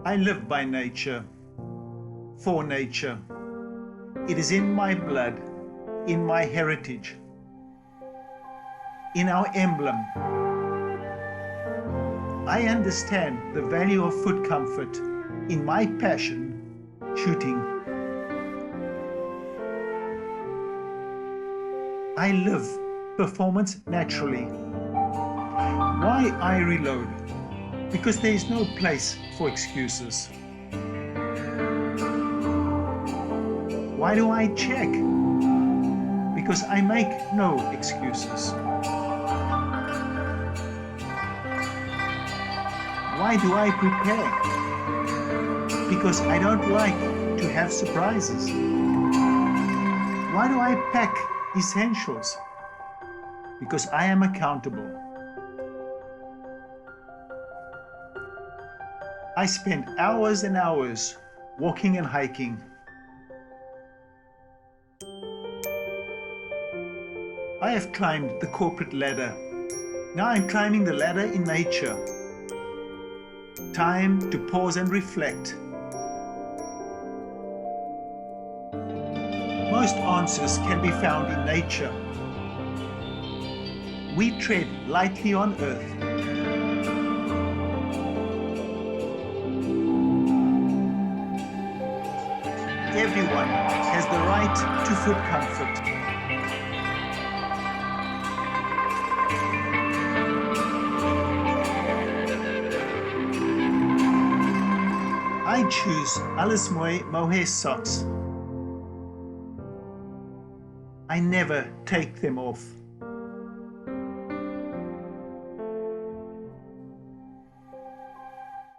I live by nature, for nature. It is in my blood, in my heritage, in our emblem. I understand the value of foot comfort in my passion, shooting. I live performance naturally. Why I reload? Because there is no place for excuses. Why do I check? Because I make no excuses. Why do I prepare? Because I don't like to have surprises. Why do I pack essentials? Because I am accountable. I spend hours and hours walking and hiking. I have climbed the corporate ladder. Now I'm climbing the ladder in nature. Time to pause and reflect. Most answers can be found in nature. We tread lightly on earth. Everyone has the right to foot comfort. I choose Alles Mooi mohair socks. I never take them off.